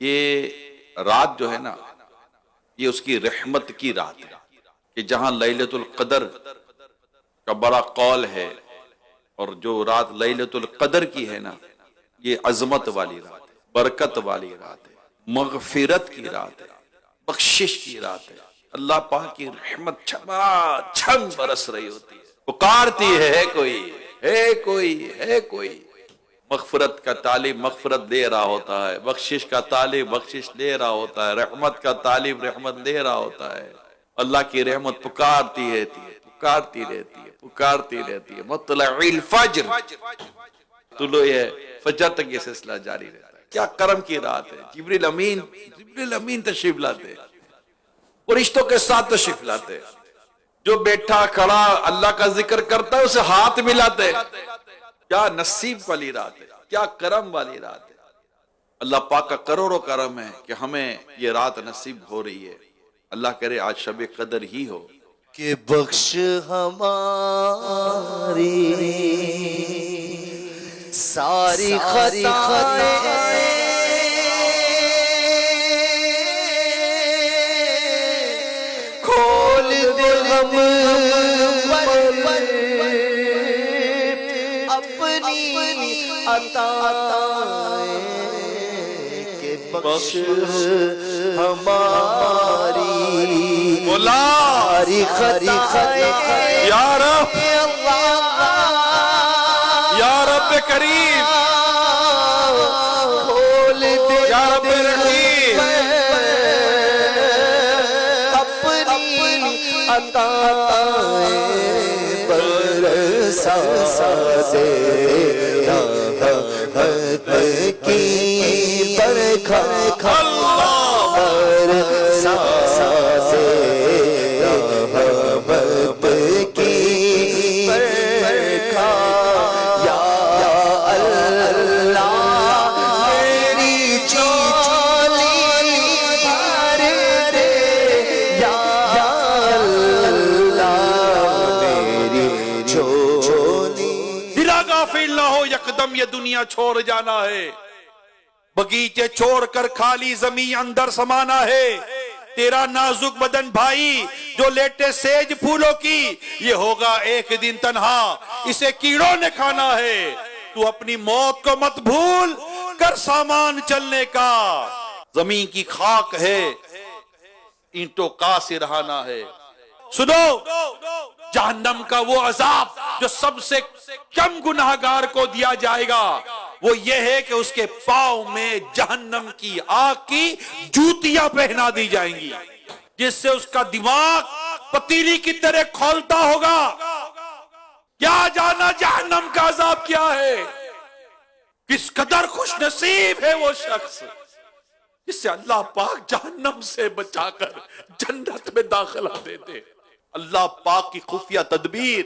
یہ رات جو ہے نا، یہ اس کی رحمت کی رات ہے، کہ جہاں لیلۃ القدر کا بڑا قول ہے، اور جو رات لیلۃ القدر کی ہے نا، یہ عظمت والی رات ہے، برکت والی رات ہے، مغفرت کی رات ہے، بخشش کی رات ہے۔ اللہ پاک کی رحمت چھما چھم برس رہی ہوتی ہے، پکارتی ہے کوئی ہے، کوئی ہے، کوئی مغفرت کا طالب مغفرت دے رہا ہوتا ہے، بخشش کا طالب بخشش دے رہا ہوتا ہے، رحمت کا طالب رحمت دے رہا ہوتا ہے۔ اللہ کی رحمت پکارتی رہتی ہے، پکارتی رہتی ہے، پکارتی رہتی ہے۔ مطلع الفجر، طلوع فجر تک یہ سلسلہ جاری رہتا ہے۔ کیا کرم کی رات ہے۔ جبریل امین تشریف لاتے، فرشتوں کے ساتھ تشریف لاتے، جو بیٹھا کھڑا اللہ کا ذکر کرتا ہے اسے ہاتھ ملاتے۔ کیا نصیب والی رات ہے، کیا کرم والی رات ہے۔ اللہ پاک کا کروڑوں کرم ہے کہ ہمیں یہ رات نصیب ہو رہی ہے۔ اللہ کرے آج شب قدر ہی ہو کہ بخش ہماری ساری خطائیں، کھول دے ہم پر اپنی عطائیں، کہ بخش ہماری ساری خطائیں، یا رب، یا رب کریم، کھول دے یا رب رحیم، اپنی عطائیں برسا دے، رحمت کی برکھا برسا دے، رحمت کی برکھا یا اللہ، میری چولی بھر دے یا اللہ، میری چولی۔ دلا غافل نہ ہو، یکدم یہ دنیا چھوڑ جانا ہے، بغیچے چھوڑ کر خالی زمین اندر سمانا ہے۔ تیرا نازک بدن بھائی جو لیٹے سیج پھولوں کی، یہ ہوگا ایک دن تنہا، اسے کیڑوں نے کھانا ہے۔ تو اپنی موت کو مت بھول کر سامان چلنے کا، زمین کی خاک ہے، اینٹوں کا سرہانا ہے۔ سنو، جہنم کا وہ عذاب جو سب سے کم گناہگار کو دیا جائے گا، وہ یہ ہے کہ اس کے پاؤں میں جہنم کی آگ کی جوتیاں پہنا دی جائیں گی، جس سے اس کا دماغ پتیلی کی طرح کھولتا ہوگا۔ کیا جانا جہنم کا عذاب کیا ہے، کس قدر خوش نصیب ہے وہ شخص جس سے اللہ پاک جہنم سے بچا کر جنت میں داخلہ دیتے۔ اللہ پاک کی خفیہ تدبیر،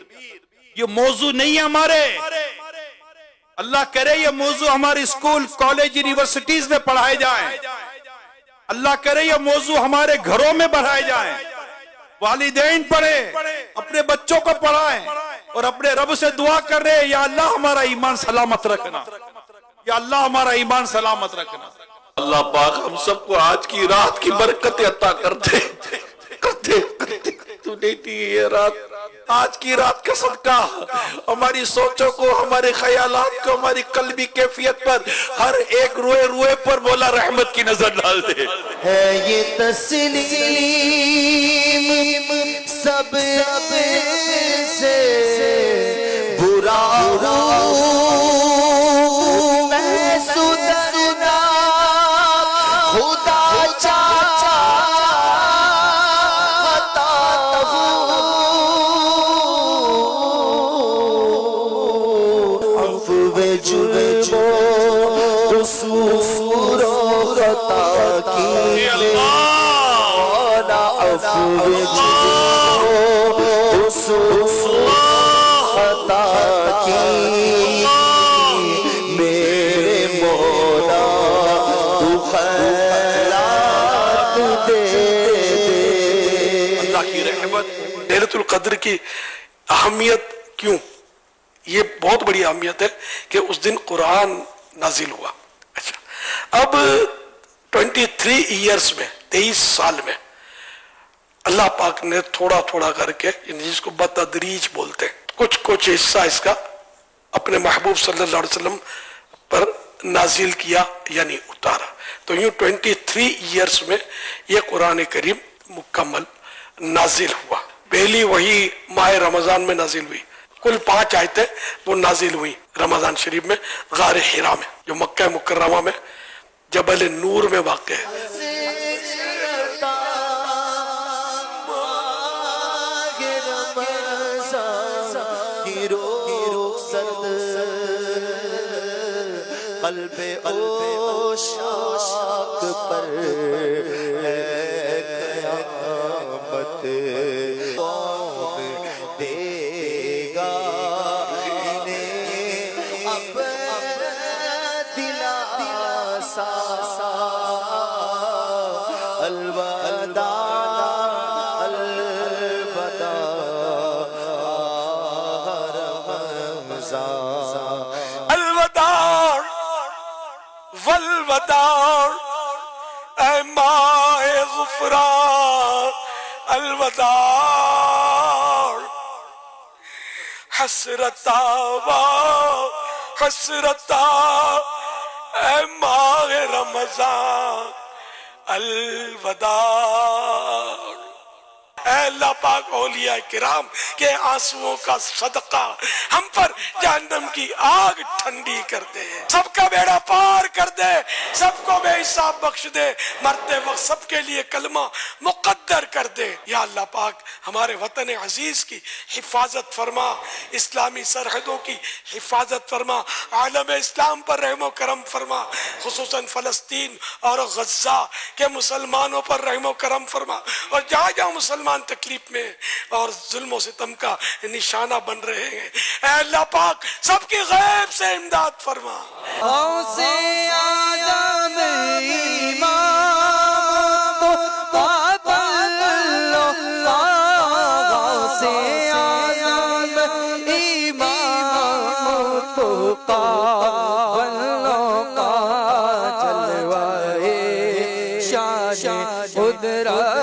یہ موضوع نہیں ہے ہمارے۔ اللہ کرے یہ موضوع ہمارے اسکول، کالج، یونیورسٹیز میں پڑھائے جائیں۔ اللہ کرے یہ موضوع ہمارے گھروں میں بڑھائے جائیں، والدین پڑھیں، اپنے بچوں کو پڑھائیں، اور اپنے رب سے دعا کر رہے، یا اللہ ہمارا ایمان سلامت رکھنا، یا اللہ ہمارا ایمان سلامت رکھنا۔ اللہ پاک ہم سب کو آج کی رات کی برکت عطا کرتے تو دیتی یہ رات، آج کی رات کا صدقہ ہماری سوچوں کو، ہمارے خیالات کو، ہماری قلبی کیفیت پر، ہر ایک روئے روئے پر مولا رحمت کی نظر ڈال دے۔ ہے یہ تسلیم سب سے برا میں سدرنا، خدا چاچا جرم و قصور و خطا کی مولا، عفو جرم و قصور و خطا کی میرے مولا، تو خیرات دے دے۔ اللہ کی رحمت، لیلۃ القدر کی اہمیت کیوں؟ یہ بہت بڑی اہمیت ہے کہ اس دن قرآن نازل ہوا۔ اچھا، اب 23 ایئرس میں 23 سال میں اللہ پاک نے تھوڑا تھوڑا کر کے جس کو بتدریج بولتے ہیں کچھ حصہ اس کا اپنے محبوب صلی اللہ علیہ وسلم پر نازل کیا یعنی اتارا. تو یوں 23 ایئرس میں یہ قرآن کریم مکمل نازل ہوا. پہلی وہی ماہ رمضان میں نازل ہوئی. کل 5 آیتیں وہ نازل ہوئی رمضان شریف میں غار حرا میں جو مکہ مکرمہ میں جبل نور میں واقع ہے. قلب عاشق پر قیامت کون دے گا انہیں اب دلاسا الوداع الوداع رمضان الوداع والوداع اے ماہ غفران الوداع حسرتا و حسرتا اے ماہ رمضان الوداع. اے اللہ پاک اولیاء کرام کے آنسوؤں کا صدقہ ہم پر جہنم کی آگ ٹھنڈی کر دے, سب کا بیڑا پار کر دے, سب کو بے حساب بخش دے, مرتے وقت سب کے لیے کلمہ مقدر کر دے. یا اللہ پاک ہمارے وطن عزیز کی حفاظت فرما, اسلامی سرحدوں کی حفاظت فرما, عالم اسلام پر رحم و کرم فرما, خصوصاً فلسطین اور غزہ کے مسلمانوں پر رحم و کرم فرما, اور جہاں جہاں مسلمان تکلیف میں اور ظلم و ستم کا نشانہ بن رہے ہیں اے اللہ پاک سب کی غیب سے امداد فرما. قدرت